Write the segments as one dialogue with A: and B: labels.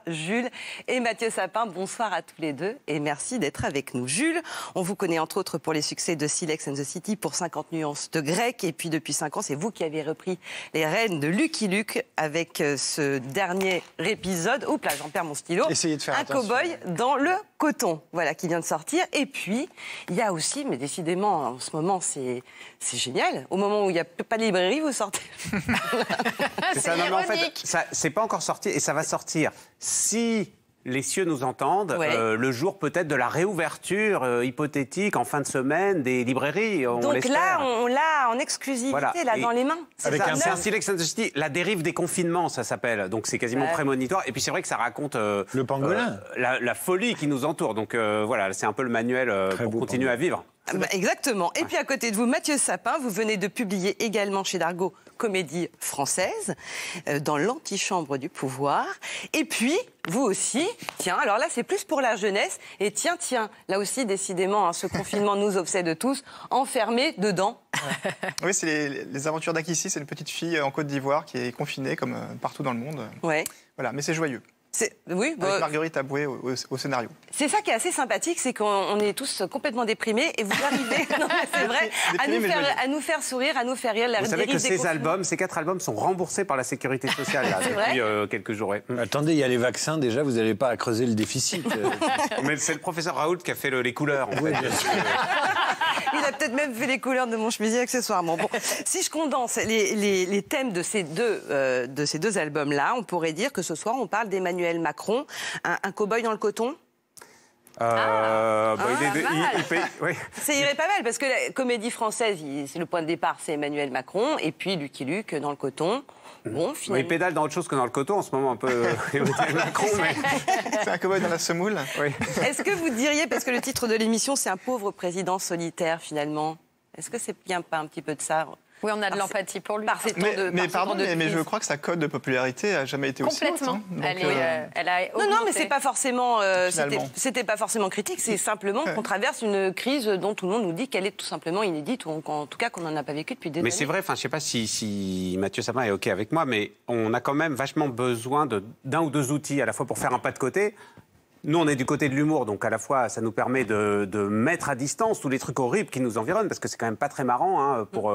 A: Jules et Mathieu Sapin. Bonsoir à tous les deux et merci d'être avec nous. Jules, on vous connaît entre autres pour les succès de Silex and the City, pour 50 nuances de grec. Et puis depuis 5 ans, c'est vous qui avez repris les rênes de Lucky Luke avec ce dernier épisode. Oups là, j'en perds mon stylo.
B: Essayez de faire
A: un cow-boy dans le coton, voilà, qui vient de sortir. Et puis, il y a aussi, mais décidément, en ce moment, c'est génial. Au moment où il n'y a pas de librairie, vous sortez.
C: C'est ça, non, mais en fait, c'est pas encore sorti et ça va sortir. Si les cieux nous entendent, le jour peut-être de la réouverture hypothétique en fin de semaine des librairies, on
A: Donc
C: l'espère.
A: là, on l'a en exclusivité, voilà. Là, dans les mains.
C: C'est un Silex and the City, la dérive des confinements, ça s'appelle. Donc c'est quasiment prémonitoire. Et puis c'est vrai que ça raconte
B: le pangolin,
C: la folie qui nous entoure. Donc voilà, c'est un peu le manuel pour continuer à vivre.
A: Exactement. Et puis à côté de vous, Mathieu Sapin, vous venez de publier également chez Dargaud Comédie Française, dans l'antichambre du pouvoir. Et puis, vous aussi, tiens, alors là c'est plus pour la jeunesse, et tiens, là aussi décidément, hein, ce confinement nous obsède tous, enfermés dedans.
D: Oui, c'est les aventures d'Akissi, c'est une petite fille en Côte d'Ivoire qui est confinée comme partout dans le monde.
A: Ouais.
D: Voilà, mais c'est joyeux.
A: Oui,
D: avec Marguerite Aboué au scénario.
A: C'est ça qui est assez sympathique, c'est qu'on est tous complètement déprimés et vous arrivez, c'est vrai, à nous faire sourire, à nous faire rire.
C: Vous savez que ces 4 albums sont remboursés par la sécurité sociale là, depuis quelques jours.
B: Attendez, il y a les vaccins déjà, vous n'allez pas à creuser le déficit.
C: Mais c'est le professeur Raoult qui a fait les couleurs. En fait.
A: Il a peut-être même fait les couleurs de mon chemisier accessoirement. Bon, si je condense les thèmes de ces deux albums-là, on pourrait dire que ce soir on parle d'Emmanuel Macron, un cow-boy dans le coton.
C: Oui.
A: Ça irait pas mal parce que la Comédie Française, c'est le point de départ, c'est Emmanuel Macron et puis Lucky Luke dans le coton. Bon, finalement...
C: Il pédale dans autre chose que dans le coton en ce moment, un peu Emmanuel Macron. Mais...
D: C'est un cow-boy dans la semoule.
C: Oui.
A: Est-ce que vous diriez, parce que le titre de l'émission, c'est un pauvre président solitaire finalement, est-ce que c'est bien pas un petit peu de ça?
E: Oui, on a de l'empathie pour lui.
D: Mais je crois que sa cote de popularité n'a jamais été aussi haute.
E: Complètement. Elle a augmenté.
A: Non, mais c'est pas forcément. C'était pas forcément critique. C'est simplement qu'on traverse une crise dont tout le monde nous dit qu'elle est tout simplement inédite, ou en tout cas qu'on n'en a pas vécu depuis des années.
C: Mais c'est vrai. Enfin, je sais pas si Mathieu Sapin est ok avec moi, mais on a quand même vachement besoin d'un ou deux outils à la fois pour faire un pas de côté. Nous, on est du côté de l'humour, donc à la fois, ça nous permet de mettre à distance tous les trucs horribles qui nous environnent, parce que c'est quand même pas très marrant hein, pour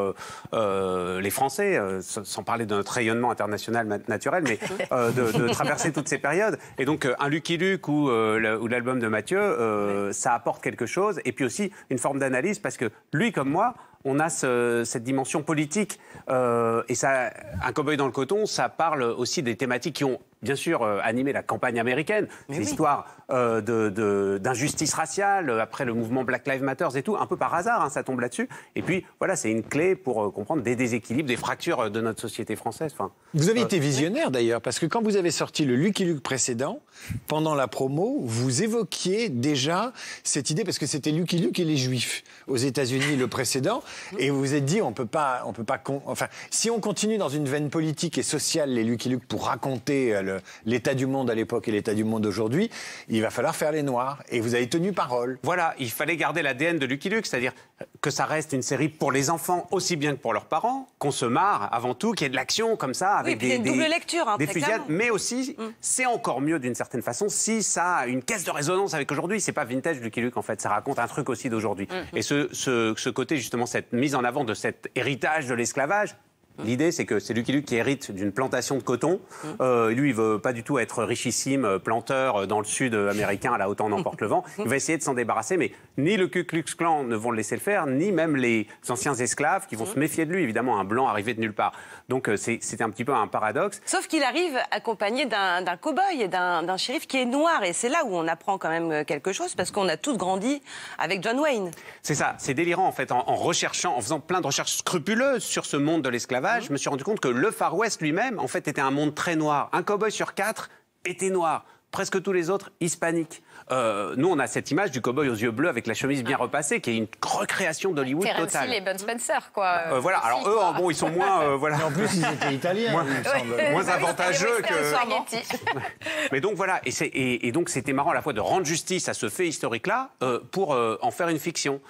C: les Français, sans parler de notre rayonnement international naturel, mais de traverser toutes ces périodes. Et donc, un Lucky Luke ou l'album de Mathieu, ça apporte quelque chose, et puis aussi une forme d'analyse, parce que lui, comme moi, on a cette dimension politique. Et ça, un cow-boy dans le coton, ça parle aussi des thématiques qui ont, bien sûr, animé la campagne américaine. C'est l'histoire d'injustice raciale, après le mouvement Black Lives Matter et tout. Un peu par hasard, hein, ça tombe là-dessus. Et puis, voilà, c'est une clé pour comprendre des déséquilibres, des fractures de notre société française. Enfin,
B: vous avez été visionnaire, d'ailleurs, parce que quand vous avez sorti le Lucky Luke précédent, pendant la promo, vous évoquiez déjà cette idée, parce que c'était Lucky Luke et les Juifs aux États-Unis, le précédent. Et vous vous êtes dit, enfin, si on continue dans une veine politique et sociale, les Lucky Luke, pour raconter l'état du monde à l'époque et l'état du monde aujourd'hui, il va falloir faire les noirs. Et vous avez tenu parole.
C: Voilà, il fallait garder l'ADN de Lucky Luke, c'est-à-dire que ça reste une série pour les enfants aussi bien que pour leurs parents, qu'on se marre avant tout, qu'il y ait de l'action comme ça, avec
A: une double lecture, hein,
C: des fusillades, mais aussi, c'est encore mieux d'une certaine façon si ça a une caisse de résonance avec aujourd'hui. C'est pas vintage Lucky Luke en fait, ça raconte un truc aussi d'aujourd'hui. Et ce côté justement, cette mise en avant de cet héritage de l'esclavage. L'idée, c'est que c'est Lucky Luke qui hérite d'une plantation de coton. Lui, il veut pas du tout être richissime, planteur dans le sud américain, à la autant n'emporte le vent. Il va essayer de s'en débarrasser, mais ni le Ku Klux Klan ne vont le laisser le faire, ni même les anciens esclaves qui vont se méfier de lui, évidemment, un blanc arrivé de nulle part. Donc c'est un petit peu un paradoxe.
A: Sauf qu'il arrive accompagné d'un cow-boy et d'un shérif qui est noir. Et c'est là où on apprend quand même quelque chose, parce qu'on a tous grandi avec John Wayne.
C: C'est ça, c'est délirant en fait. En recherchant, en faisant plein de recherches scrupuleuses sur ce monde de l'esclavage, je me suis rendu compte que le Far West lui-même, en fait, était un monde très noir. Un cow-boy sur 4 était noir. Presque tous les autres, hispaniques. Nous, on a cette image du cow-boy aux yeux bleus avec la chemise bien repassée, qui est une recréation d'Hollywood totale.
E: Terence Hill et Bud Spencer, quoi.
C: Voilà, alors eux, bon, ils sont moins... voilà.
B: Et en plus, ils étaient italiens, il me semble.
C: Moins avantageux que... Mais donc, voilà, et donc, c'était marrant à la fois de rendre justice à ce fait historique-là pour en faire une fiction.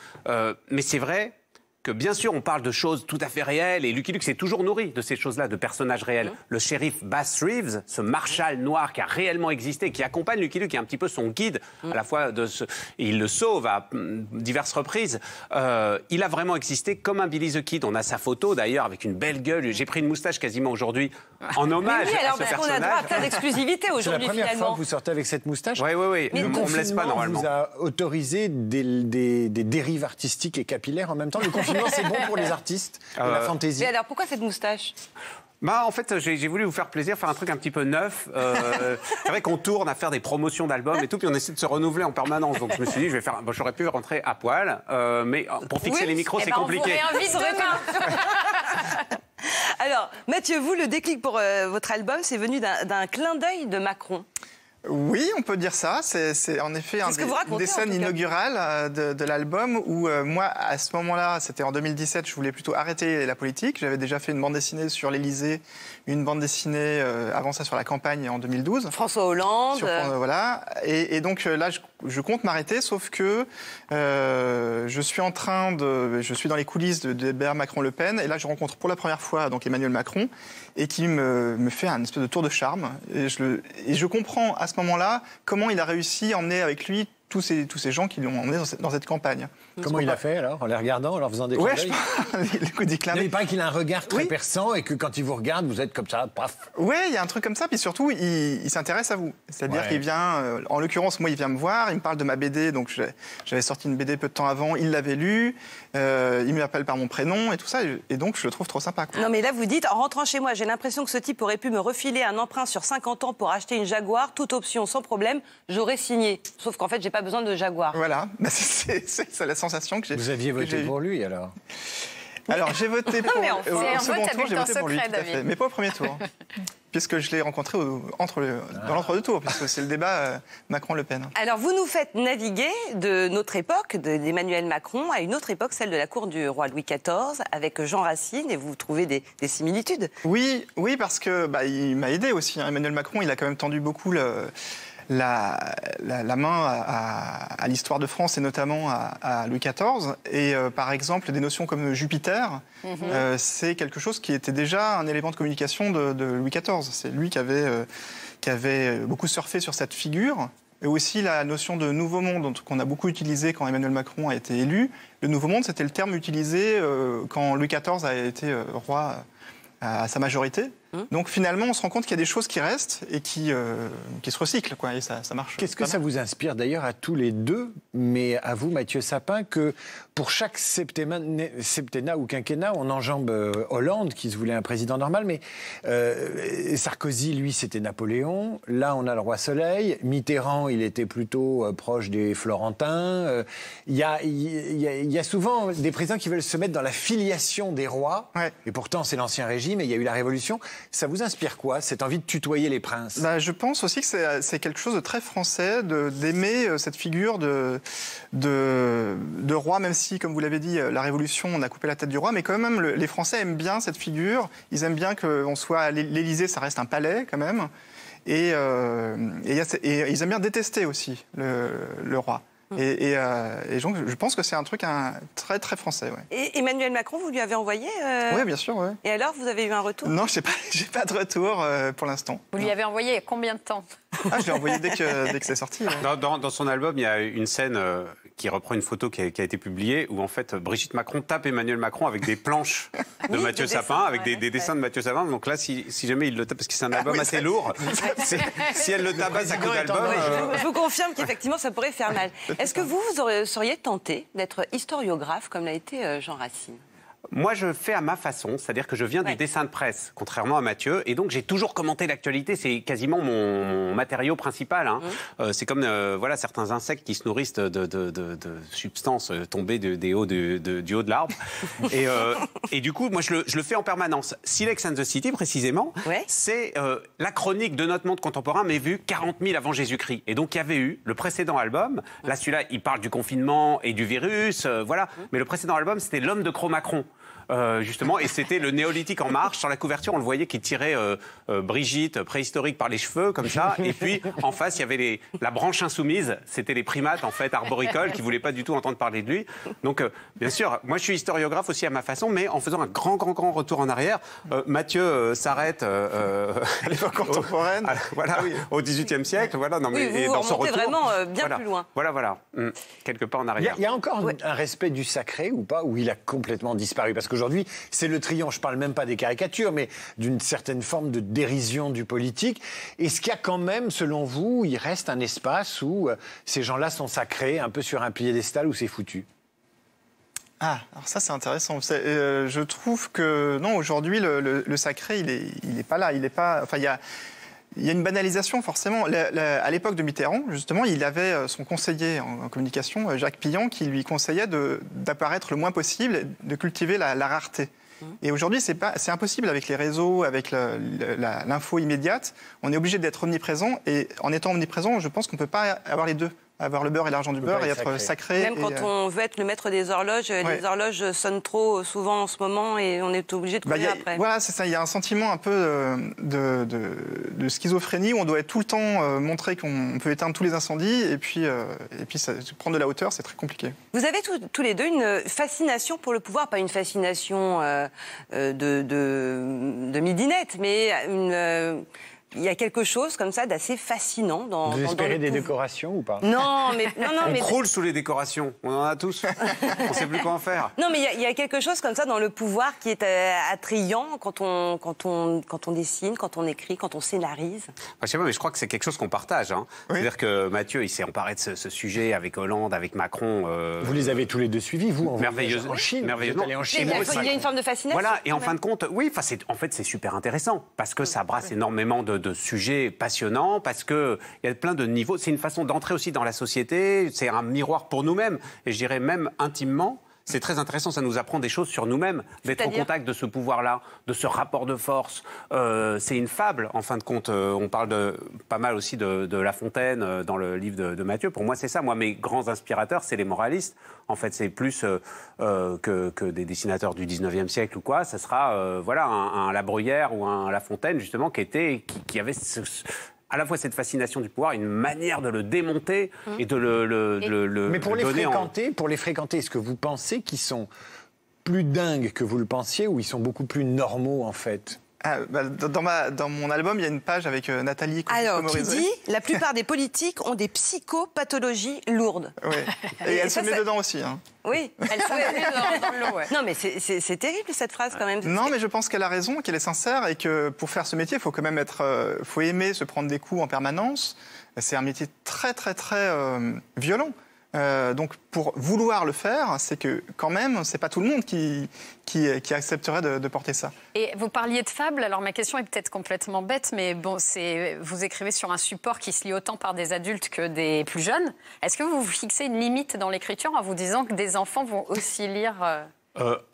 C: Mais c'est vrai que bien sûr, on parle de choses tout à fait réelles, et Lucky Luke s'est toujours nourri de ces choses-là, de personnages réels. Le shérif Bass Reeves, ce marshal noir qui a réellement existé, qui accompagne Lucky Luke, qui est un petit peu son guide, à la fois il le sauve à diverses reprises. Il a vraiment existé comme un Billy the Kid. On a sa photo d'ailleurs avec une belle gueule. J'ai pris une moustache quasiment aujourd'hui en hommage à ce
A: parce qu'on a droit à
C: personnage.
A: plein d'exclusivité aujourd'hui,
B: C'est la première
A: finalement.
B: fois que vous sortez avec cette moustache.
C: Oui.
A: Mais
C: On me laisse pas normalement.
B: Vous a autorisé des dérives artistiques et capillaires en même temps. Le confinement, c'est bon pour les artistes de la fantaisie.
A: Mais alors, pourquoi cette moustache?
C: En fait, j'ai voulu vous faire plaisir, faire un truc un petit peu neuf. C'est vrai qu'on tourne à faire des promotions d'albums et tout, puis on essaie de se renouveler en permanence. Donc je me suis dit, j'aurais pu rentrer à poil, mais pour fixer les micros, c'est compliqué.
E: On vous réinvite demain.
A: Alors, Mathieu, vous, le déclic pour votre album, c'est venu d'un clin d'œil de Macron.
D: Oui, on peut dire ça. C'est en effet une des scènes inaugurales de l'album où moi, à ce moment-là, c'était en 2017, je voulais plutôt arrêter la politique. J'avais déjà fait une bande dessinée sur l'Élysée, une bande dessinée avant ça sur la campagne en 2012.
A: François Hollande.
D: Voilà. Et donc là, je compte m'arrêter, sauf que je suis dans les coulisses de Bernard Macron-Le Pen, et là, je rencontre pour la première fois donc Emmanuel Macron, et qui me fait un espèce de tour de charme. Et je comprends à ce moment-là comment il a réussi à emmener avec lui tous ces gens qui l'ont emmené dans cette campagne.
B: Comment il a fait alors? En les regardant, en leur faisant des clins d'œil?
D: Des clins d'œil.
B: Il paraît qu'il a un regard très perçant et que quand il vous regarde, vous êtes comme ça, paf.
D: Oui, il y a un truc comme ça, puis surtout, il s'intéresse à vous. C'est-à-dire qu'il vient, en l'occurrence, moi, il vient me voir, il me parle de ma BD, donc j'avais sorti une BD peu de temps avant, il l'avait lue, il m'appelle par mon prénom et tout ça, et donc je le trouve trop sympa. Quoi.
A: Non mais là, vous dites, en rentrant chez moi, j'ai l'impression que ce type aurait pu me refiler un emprunt sur 50 ans pour acheter une Jaguar, toute option, sans problème, j'aurais signé. Sauf qu'en fait, j'ai pas besoin de Jaguar.
D: Voilà, c'est la sensation que j'ai.
B: Vous aviez voté pour lui alors?
D: Alors j'ai voté pour
E: mais
D: au second tour, j'ai voté pour lui,
E: secret,
D: tout à fait, mais pas au premier tour, puisque je l'ai rencontré dans l'entre-deux tours, puisque c'est le débat Macron-Le Pen.
A: Alors vous nous faites naviguer de notre époque, d'Emmanuel Macron, à une autre époque, celle de la cour du roi Louis XIV, avec Jean Racine, et vous trouvez des similitudes.
D: Oui, parce que il m'a aidé aussi. Emmanuel Macron, il a quand même tendu beaucoup la main à l'histoire de France et notamment à Louis XIV. Et par exemple, des notions comme Jupiter, c'est quelque chose qui était déjà un élément de communication de Louis XIV. C'est lui qui avait beaucoup surfé sur cette figure. Et aussi la notion de nouveau monde qu'on a beaucoup utilisé quand Emmanuel Macron a été élu. Le nouveau monde, c'était le terme utilisé quand Louis XIV a été roi à sa majorité. Donc finalement, on se rend compte qu'il y a des choses qui restent et qui se recyclent, quoi, et ça marche.
B: Qu'est-ce que ça vous inspire d'ailleurs à tous les deux, mais à vous, Mathieu Sapin, que pour chaque septennat ou quinquennat, on enjambe Hollande, qui se voulait un président normal, mais Sarkozy, lui, c'était Napoléon. Là, on a le roi Soleil. Mitterrand, il était plutôt proche des Florentins. Il y a souvent des présidents qui veulent se mettre dans la filiation des rois, et pourtant, c'est l'Ancien Régime, et il y a eu la Révolution. Ça vous inspire quoi, cette envie de tutoyer les princes?
D: Je pense aussi que c'est quelque chose de très français, d'aimer cette figure de roi, même si, comme vous l'avez dit, la Révolution, on a coupé la tête du roi, mais quand même, les Français aiment bien cette figure. Ils aiment bien qu'on soit à l'Élysée, ça reste un palais quand même. Et ils aiment bien détester aussi le roi. Et donc, je pense que c'est un truc très, très français. Ouais.
A: Et Emmanuel Macron, vous lui avez envoyé
D: Oui, bien sûr. Ouais.
A: Et alors, vous avez eu un retour?
D: Non, j'ai pas de retour pour l'instant.
E: Vous lui avez envoyé il y a combien de temps?
D: Je l'ai envoyé dès que c'est sorti. Ouais.
C: Dans son album, il y a une scène qui reprend une photo qui a été publiée où en fait Brigitte Macron tape Emmanuel Macron avec des planches de Mathieu Sapin, avec des dessins de Mathieu Sapin. Donc là, si jamais il le tape, parce que c'est un album assez lourd, si elle le tabasse à coup d'album...
A: Je vous confirme qu'effectivement, ça pourrait faire mal. Est-ce que vous seriez tenté d'être historiographe comme l'a été Jean Racine?
C: Moi, je fais à ma façon, c'est-à-dire que je viens du dessin de presse, contrairement à Mathieu, et donc j'ai toujours commenté l'actualité, c'est quasiment mon matériau principal. Hein. C'est comme certains insectes qui se nourrissent de substances tombées du haut de l'arbre. Et du coup, moi, je le fais en permanence. Silex and the City, précisément, c'est la chronique de notre monde contemporain, mais vue 40 000 avant Jésus-Christ. Et donc, il y avait eu le précédent album, là, celui-là, il parle du confinement et du virus, mais le précédent album, c'était L'homme de Cro-Macron. justement, et c'était le néolithique en marche. Sur la couverture, on le voyait qui tirait Brigitte, préhistorique, par les cheveux, comme ça. Et puis, en face, il y avait la branche insoumise. C'était les primates, en fait, arboricoles, qui ne voulaient pas du tout entendre parler de lui. Donc, bien sûr, moi, je suis historiographe aussi à ma façon, mais en faisant un grand retour en arrière, Mathieu s'arrête
D: À l'époque contemporaine.
C: Voilà, au XVIIIe siècle. Voilà, non, mais,
A: Oui,
C: et
A: vous
C: dans son
A: remontez
C: retour,
A: vraiment bien
C: voilà,
A: plus loin.
C: Voilà. Quelque part en arrière.
B: Il y a encore un respect du sacré ou pas, où il a complètement disparu? Parce qu'aujourd'hui, c'est le triomphe. Je ne parle même pas des caricatures, mais d'une certaine forme de dérision du politique. Est-ce qu'il y a quand même, selon vous, il reste un espace où ces gens-là sont sacrés, un peu sur un piédestal où c'est foutu?
D: Ah, alors ça c'est intéressant. Je trouve que non, aujourd'hui le sacré il est pas là. Il est pas. Enfin, il y a une banalisation forcément. À l'époque de Mitterrand, justement, il avait son conseiller en communication, Jacques Pillan, qui lui conseillait d'apparaître le moins possible, de cultiver la rareté. Et aujourd'hui, c'est impossible avec les réseaux, avec l'info immédiate. On est obligé d'être omniprésent. Et en étant omniprésent, je pense qu'on ne peut pas avoir les deux. Avoir le beurre et l'argent du beurre et être sacré.
A: Même quand on veut être le maître des horloges, les horloges sonnent trop souvent en ce moment et on est obligé de courir après.
D: Voilà, c'est ça. Il y a un sentiment un peu de schizophrénie où on doit être tout le temps montrer qu'on peut éteindre tous les incendies et puis prendre de la hauteur, c'est très compliqué.
A: Vous avez tous les deux une fascination pour le pouvoir, pas une fascination de midinette, mais il y a quelque chose comme ça d'assez fascinant dans.
B: Vous espérez des décorations ou pas?
A: Non, mais
C: on croule sous les décorations. On en a tous. On ne sait plus quoi en faire.
A: Non, mais il y a quelque chose comme ça dans le pouvoir qui est attrayant quand on dessine, quand on écrit, quand on scénarise.
C: Je sais pas, mais je crois que c'est quelque chose qu'on partage. Hein. Oui. C'est-à-dire que Mathieu, il s'est emparé de ce sujet avec Hollande, avec Macron.
B: Vous les avez tous les deux suivis, vous, en Chine.
C: Merveilleusement.
A: Il y a une forme de fascination.
C: Voilà, et en fin de compte, oui, en fait, c'est super intéressant parce que ça brasse énormément de sujets passionnants, parce qu'il y a plein de niveaux. C'est une façon d'entrer aussi dans la société, c'est un miroir pour nous-mêmes, et je dirais même intimement. C'est très intéressant, ça nous apprend des choses sur nous-mêmes, d'être au contact de ce pouvoir-là, de ce rapport de force. C'est une fable, en fin de compte. On parle pas mal aussi de La Fontaine dans le livre de Mathieu. Pour moi, c'est ça. Moi, mes grands inspirateurs, c'est les moralistes. En fait, c'est plus que des dessinateurs du 19e siècle ou quoi. Ça sera un La Bruyère ou un La Fontaine, justement, qui avait à la fois cette fascination du pouvoir, une manière de le démonter et de le
B: Mais pour les fréquenter, est-ce que vous pensez qu'ils sont plus dingues que vous le pensiez ou ils sont beaucoup plus normaux en fait?
D: Dans mon album, il y a une page avec Nathalie
A: Alors, qui dit la plupart des politiques ont des psychopathologies lourdes.
D: Oui. Et elle se met dedans aussi. Hein.
A: Oui, elle se met dans le lot. Ouais. Non, mais c'est terrible cette phrase quand même.
D: Non, mais je pense qu'elle a raison, qu'elle est sincère et que pour faire ce métier, il faut quand même faut aimer se prendre des coups en permanence. C'est un métier très, très, très violent. Donc, pour vouloir le faire, c'est que quand même, c'est pas tout le monde qui accepterait de porter ça.
E: Et vous parliez de fable, alors ma question est peut-être complètement bête, mais bon, vous écrivez sur un support qui se lit autant par des adultes que des plus jeunes. Est-ce que vous vous fixez une limite dans l'écriture en vous disant que des enfants vont aussi lire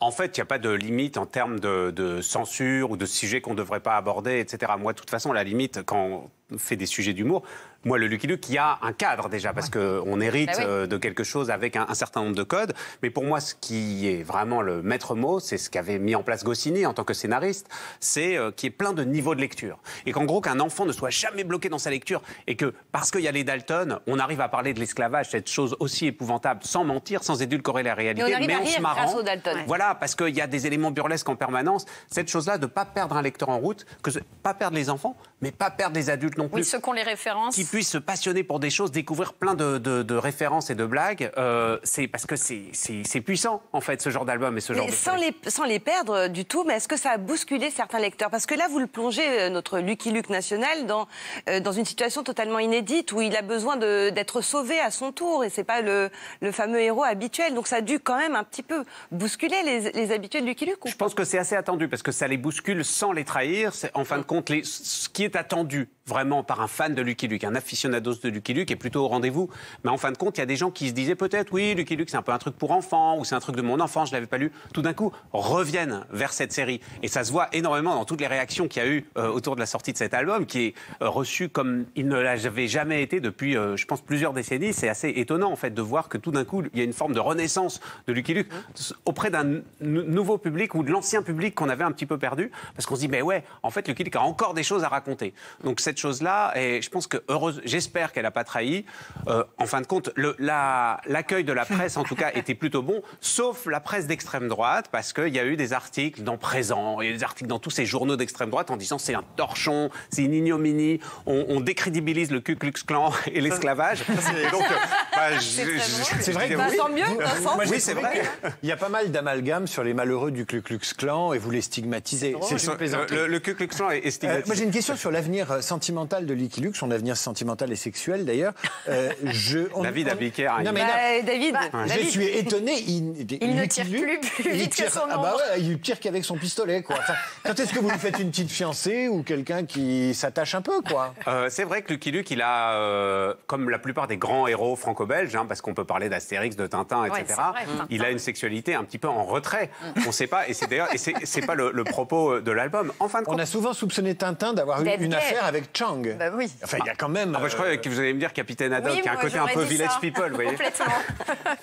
C: En fait, il n'y a pas de limite en termes de censure ou de sujets qu'on ne devrait pas aborder, etc. Moi, de toute façon, la limite, quand on fait des sujets d'humour, moi, le Lucky Luke, il y a un cadre déjà, parce qu'on hérite de quelque chose avec un certain nombre de codes. Mais pour moi, ce qui est vraiment le maître mot, c'est ce qu'avait mis en place Goscinny en tant que scénariste, c'est qu'il y ait plein de niveaux de lecture. Et qu'en gros, qu'un enfant ne soit jamais bloqué dans sa lecture et que, parce qu'il y a les Dalton, on arrive à parler de l'esclavage, cette chose aussi épouvantable, sans mentir, sans édulcorer la réalité, mais en se marrant. Voilà, parce qu'il y a des éléments burlesques en permanence. Cette chose-là, de ne pas perdre un lecteur en route, pas perdre les enfants, mais pas perdre les adultes non plus.
E: Oui, ceux qui ont les références.
C: Qui puissent se passionner pour des choses, découvrir plein de références et de blagues. C'est parce que c'est puissant, en fait, ce genre d'album et ce genre de
A: sans les perdre du tout, mais est-ce que ça a bousculé certains lecteurs? Parce que là, vous le plongez, notre Lucky Luke national, dans une situation totalement inédite où il a besoin d'être sauvé à son tour et c'est pas le fameux héros habituel. Donc ça a dû quand même un petit peu bousculer les habitués de Lucky Luke.
C: Je pense que c'est assez attendu parce que ça les bouscule sans les trahir. En fin de compte, ce qui est attendu vraiment par un fan de Lucky Luke, un aficionados de Lucky Luke est plutôt au rendez-vous. Mais en fin de compte, il y a des gens qui se disaient peut-être, oui, Lucky Luke, c'est un peu un truc pour enfants, ou c'est un truc de mon enfance, je l'avais pas lu. Tout d'un coup, reviennent vers cette série. Et ça se voit énormément dans toutes les réactions qu'il y a eu autour de la sortie de cet album, qui est reçu comme il ne l'avait jamais été depuis, je pense, plusieurs décennies. C'est assez étonnant, en fait, de voir que tout d'un coup, il y a une forme de renaissance de Lucky Luke auprès d'un nouveau public ou de l'ancien public qu'on avait un petit peu perdu. Parce qu'on se dit, mais ouais, en fait, Lucky Luke a encore des choses à raconter. Donc cette chose-là, et je pense que j'espère qu'elle n'a pas trahi. En fin de compte, l'accueil de la presse, en tout cas, était plutôt bon, sauf la presse d'extrême droite, parce qu'il y a eu des articles dans Présent, il y a eu des articles dans tous ces journaux d'extrême droite en disant c'est un torchon, c'est une ignominie, on décrédibilise le Ku Klux Klan et l'esclavage. Donc,
A: c'est vrai que tant mieux.
B: Oui, c'est vrai. Il y a pas mal d'amalgames sur les malheureux du Ku Klux Klan et vous les stigmatisez.
C: Le Ku Klux Klan est stigmatisé.
B: Moi, j'ai une question sur l'avenir sentimental de Lucky Luke, son avenir sentimental et sexuel d'ailleurs.
C: David Abiker.
A: David,
B: je suis étonné.
E: Il ne tire plus vite que son ombre.
B: Ah bah ouais, il tire qu'avec son pistolet, quoi. Enfin, quand est-ce que vous lui faites une petite fiancée ou quelqu'un qui s'attache un peu, quoi?
C: C'est vrai que Lucky Luke, il a, comme la plupart des grands héros franco-belges, parce qu'on peut parler d'Astérix, de Tintin, etc.,
E: vrai,
C: il a une sexualité un petit peu en retrait. On ne sait pas, et c'est d'ailleurs, c'est pas le propos de l'album. En fin de compte,
B: on a souvent soupçonné Tintin d'avoir eu une affaire avec Chang.
E: Bah oui.
B: Enfin, il y a quand même.
C: Je crois que vous allez me dire Capitaine Haddock,
E: Oui,
C: qui a un côté un peu village people, vous voyez.
E: Complètement.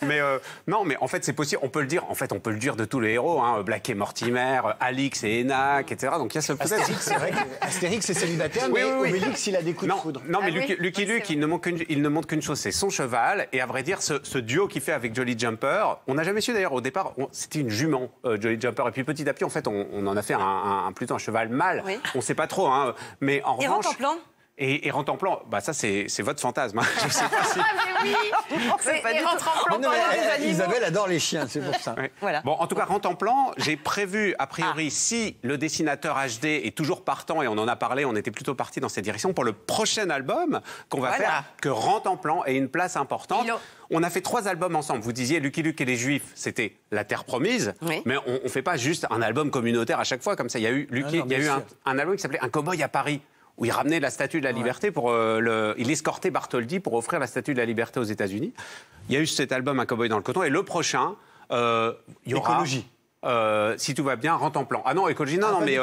C: Mais non, mais en fait, c'est possible. On peut le dire. En fait, on peut le dire de tous les héros, Black et Mortimer, Alix et Enac, etc. Donc il y a ce peut-être.
B: C'est vrai qu'Astérix est célibataire, mais Obélix, il a des coups de foudre.
C: Non, mais Lucky Luke, il ne montre qu'une chose, c'est son cheval. Et à vrai dire, ce duo qu'il fait avec Jolly Jumper, on n'a jamais su d'ailleurs au départ, c'était une jument, Jolly Jumper. Et puis petit à petit, en fait, on en a fait plutôt un cheval mâle. Oui. On ne sait pas trop, mais en revanche. Et rentre en plan, bah ça c'est votre fantasme. Je sais pas si.
E: Mais oui. Et rentre en plan.
B: Isabelle adore les chiens, c'est pour ça.
C: Oui. Voilà. Bon, en tout cas, rentre en plan. J'ai prévu a priori si le dessinateur HD est toujours partant et on en a parlé, on était plutôt parti dans cette direction pour le prochain album qu'on va faire, que rentre en plan ait une place importante. On a fait 3 albums ensemble. Vous disiez Lucky Luke et les Juifs, c'était La Terre Promise, mais on fait pas juste un album communautaire à chaque fois comme ça. Il y a eu un album qui s'appelait Un Cowboy à Paris, où il ramenait la Statue de la Liberté il escortait Bartholdi pour offrir la Statue de la Liberté aux États-Unis. Il y a eu cet album Un Cowboy dans le coton, et le prochain, il y aura
B: Écologie.
C: Si tout va bien, rentre en plan. Ah non, écologie, non, mais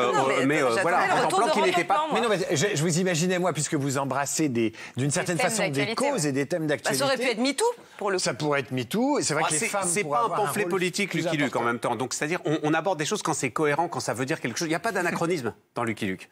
C: voilà, rentre en plan qui n'était pas.
B: Mais non, je vous imaginais, moi, puisque vous embrassez d'une certaine façon des causes et des thèmes d'actualité.
A: Ça aurait pu être MeToo, pour le coup.
B: Ça pourrait être MeToo, et c'est vrai que les femmes.
C: C'est pas un pamphlet politique, Lucky Luke, en même temps. Donc, c'est-à-dire, on aborde des choses quand c'est cohérent, quand ça veut dire quelque chose. Il n'y a pas d'anachronisme dans Lucky Luke.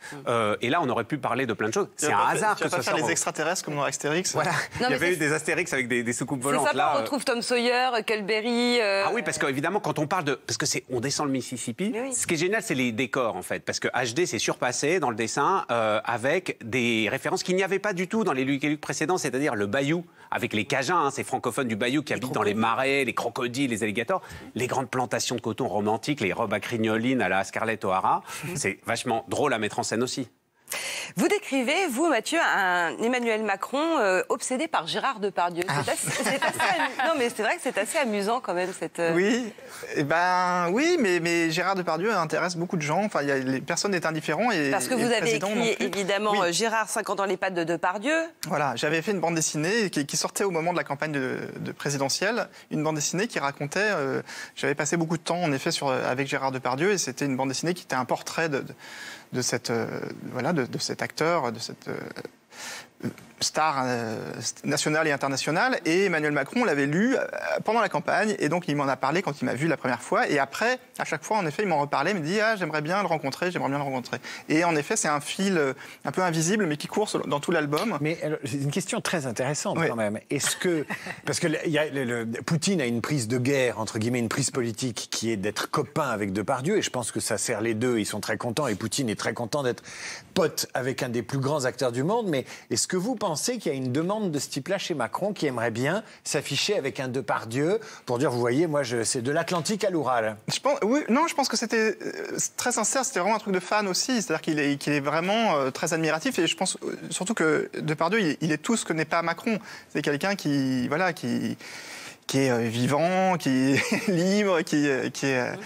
C: Et là, on aurait pu parler de plein de choses. C'est un hasard que ça
D: faire les extraterrestres comme dans Astérix.
C: Voilà. Il y avait eu des Astérix avec des soucoupes volantes.
A: C'est ça, on retrouve Tom Sawyer, Huckleberry.
C: Ah oui, parce qu'évidemment, quand on parle de. Parce que on descend le Mississippi. Oui. Ce qui est génial, c'est les décors, en fait. Parce que HD s'est surpassé dans le dessin avec des références qu'il n'y avait pas du tout dans les Lucky Luke précédents, c'est-à-dire le bayou, avec les Cajuns, ces francophones du bayou qui habitent dans les marais, les crocodiles, les alligators, les grandes plantations de coton romantiques, les robes à crinoline à la Scarlett O'Hara. C'est vachement drôle à mettre en scène aussi.
A: Vous décrivez, vous, Mathieu, un Emmanuel Macron obsédé par Gérard Depardieu. Non, mais c'est vrai que c'est assez amusant quand même.
D: Oui, oui, mais Gérard Depardieu intéresse beaucoup de gens. Enfin, personne n'est indifférent.
A: Parce que vous avez écrit, évidemment, Gérard, 50 ans les pattes de Depardieu.
D: Voilà, j'avais fait une bande dessinée qui sortait au moment de la campagne de présidentielle. Une bande dessinée qui racontait... j'avais passé beaucoup de temps, en effet, avec Gérard Depardieu, et c'était une bande dessinée qui était un portrait de cet acteur, de cette star nationale et internationale. Et Emmanuel Macron l'avait lu pendant la campagne, et donc il m'en a parlé quand il m'a vu la première fois. Et après, à chaque fois, en effet, il m'en reparlait, il me dit j'aimerais bien le rencontrer, j'aimerais bien le rencontrer. Et en effet, c'est un fil un peu invisible, mais qui court dans tout l'album.
B: Mais c'est une question très intéressante quand même. Est-ce que parce que Poutine a une prise de guerre, entre guillemets, une prise politique qui est d'être copain avec Depardieu, et je pense que ça sert les deux. Ils sont très contents, et Poutine est très content d'être pote avec un des plus grands acteurs du monde. Mais est-ce que vous pensez qu'il y a une demande de ce type-là chez Macron, qui aimerait bien s'afficher avec un Depardieu pour dire, vous voyez, moi, c'est de l'Atlantique à l'Oural?
D: Je pense que c'était très sincère, c'était vraiment un truc de fan aussi, c'est-à-dire qu'il est vraiment très admiratif, et je pense surtout que Depardieu, il est tout ce que n'est pas Macron. C'est quelqu'un qui est vivant, qui est libre, qui est...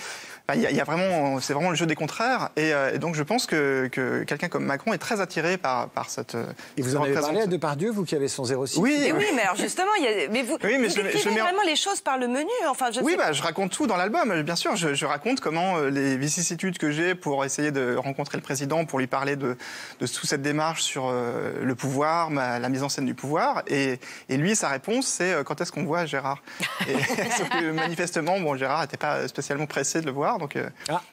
D: il y a vraiment, c'est vraiment le jeu des contraires. Et donc je pense que quelqu'un comme Macron est très attiré par cette.
B: Et vous en avez parlé à Depardieu, vous qui avez son 06?
A: Oui, mais alors justement, mais vous décrivez vraiment les choses par le menu. Enfin,
D: je raconte tout dans l'album. Bien sûr, je raconte comment les vicissitudes que j'ai pour essayer de rencontrer le président, pour lui parler de toute cette démarche sur le pouvoir, la mise en scène du pouvoir. Et lui, sa réponse, c'est quand est-ce qu'on voit Gérard? Sauf que manifestement, Gérard n'était pas spécialement pressé de le voir. Donc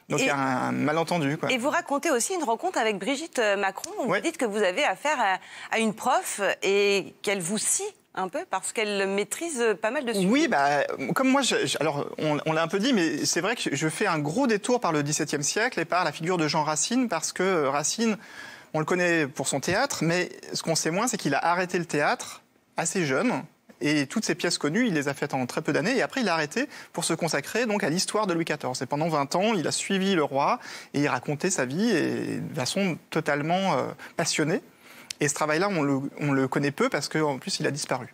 D: il y a un malentendu. Quoi.
A: Et vous racontez aussi une rencontre avec Brigitte Macron. Vous dites que vous avez affaire à une prof et qu'elle vous scie un peu parce qu'elle maîtrise pas mal de sujets.
D: Oui, comme moi, alors on l'a un peu dit, mais c'est vrai que je fais un gros détour par le XVIIe siècle et par la figure de Jean Racine, parce que Racine, on le connaît pour son théâtre, mais ce qu'on sait moins, c'est qu'il a arrêté le théâtre assez jeune. Et toutes ces pièces connues, il les a faites en très peu d'années. Et après, il a arrêté pour se consacrer donc à l'histoire de Louis XIV. Et pendant 20 ans, il a suivi le roi et il racontait sa vie de façon totalement passionnée. Et ce travail-là, on le connaît peu parce qu'en plus, il a disparu.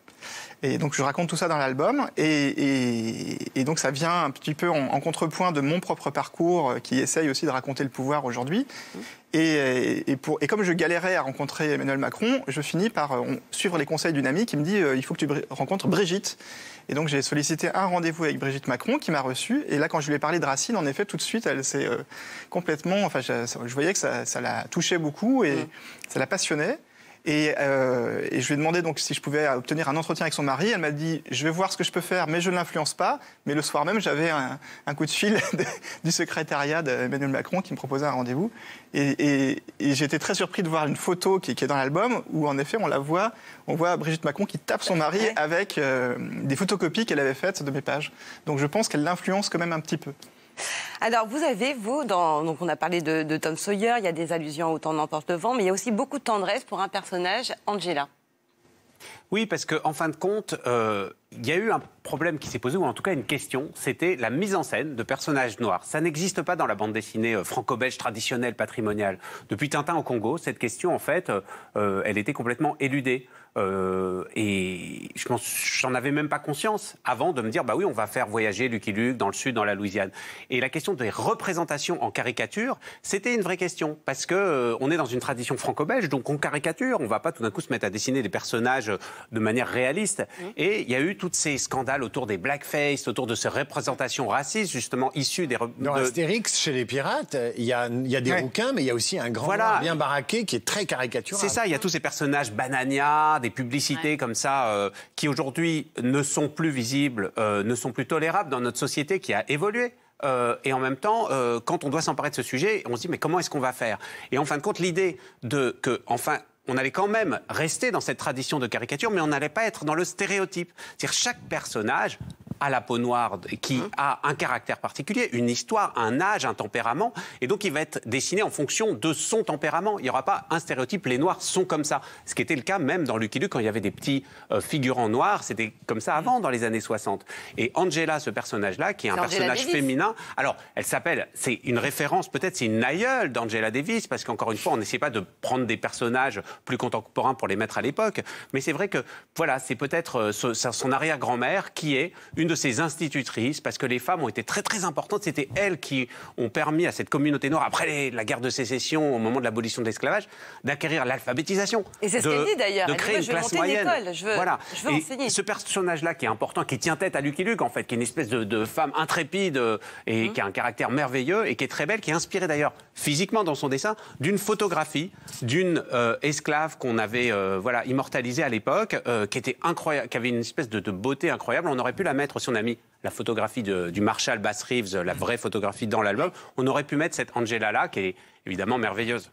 D: Et donc, je raconte tout ça dans l'album. Et donc, ça vient un petit peu en contrepoint de mon propre parcours qui essaye aussi de raconter le pouvoir aujourd'hui. Et comme je galérais à rencontrer Emmanuel Macron, je finis par suivre les conseils d'une amie qui me dit il faut que tu rencontres Brigitte. Et donc, j'ai sollicité un rendez-vous avec Brigitte Macron qui m'a reçu. Et là, quand je lui ai parlé de Racine, en effet, tout de suite, elle s'est complètement... Enfin, je voyais que ça la touchait beaucoup et ça la passionnait. Et je lui ai demandé donc si je pouvais obtenir un entretien avec son mari. Elle m'a dit je vais voir ce que je peux faire, mais je ne l'influence pas. Mais le soir même, j'avais un coup de fil du secrétariat d'Emmanuel Macron qui me proposait un rendez-vous. Et j'étais très surpris de voir une photo qui est dans l'album où en effet on voit Brigitte Macron qui tape son mari avec des photocopies qu'elle avait faites de mes pages. Donc je pense qu'elle l'influence quand même un petit peu.
A: Alors, vous avez, donc on a parlé de Tom Sawyer, il y a des allusions au temps n'emporte le vent, mais il y a aussi beaucoup de tendresse pour un personnage, Angela.
C: Oui, parce qu'en fin de compte, il y a eu un problème qui s'est posé, ou en tout cas une question, c'était la mise en scène de personnages noirs. Ça n'existe pas dans la bande dessinée franco-belge traditionnelle, patrimoniale. Depuis Tintin au Congo, cette question, en fait, elle était complètement éludée. Et je pense, j'en avais même pas conscience avant de me dire, bah oui, on va faire voyager Lucky Luke dans le sud, dans la Louisiane. Et la question des représentations en caricature, c'était une vraie question. Parce que on est dans une tradition franco-belge, donc on caricature, on va pas tout d'un coup se mettre à dessiner des personnages de manière réaliste. Et il y a eu tous ces scandales autour des blackface, autour de ces représentations racistes, justement, issues des...
B: Dans Astérix, chez les pirates, il y a des rouquins, mais il y a aussi un grand noir bien baraqué qui est très caricatural.
C: C'est ça, il y a tous ces personnages banania, des publicités comme ça, qui aujourd'hui ne sont plus visibles, ne sont plus tolérables dans notre société qui a évolué. Et en même temps, quand on doit s'emparer de ce sujet, on se dit mais comment est-ce qu'on va faire? Et en fin de compte, l'idée on allait quand même rester dans cette tradition de caricature, mais on n'allait pas être dans le stéréotype. C'est-à-dire chaque personnage a la peau noire, qui a un caractère particulier, une histoire, un âge, un tempérament, et donc il va être dessiné en fonction de son tempérament. Il n'y aura pas un stéréotype, les noirs sont comme ça. Ce qui était le cas même dans Lucky Luke, quand il y avait des petits figurants noirs, c'était comme ça avant, dans les années 60. Et Angela, ce personnage-là, qui est un personnage féminin, alors elle s'appelle, c'est une référence, peut-être c'est une aïeule d'Angela Davis, parce qu'encore une fois, on n'essaie pas de prendre des personnages plus contemporains pour les mettre à l'époque, mais c'est vrai que, voilà, c'est peut-être son arrière-grand-mère qui est une de ces institutrices, parce que les femmes ont été très très importantes. C'était elles qui ont permis à cette communauté noire, après la guerre de sécession, au moment de l'abolition de l'esclavage, d'acquérir l'alphabétisation.
A: Et c'est ce qu'elle dit d'ailleurs.
C: De créer une classe moyenne.
A: Je veux enseigner.
C: Ce personnage-là qui est important, qui tient tête à Lucky Luke, en fait, qui est une espèce de femme intrépide et qui a un caractère merveilleux et qui est très belle, qui est inspirée d'ailleurs physiquement dans son dessin d'une photographie d'une esclave qu'on avait immortalisée à l'époque, qui était incroyable, qui avait une espèce de beauté incroyable. On aurait pu la mettre, si on a mis la photographie du Marshall Bass Reeves, la vraie photographie dans l'album, on aurait pu mettre cette Angela-là, qui est évidemment merveilleuse.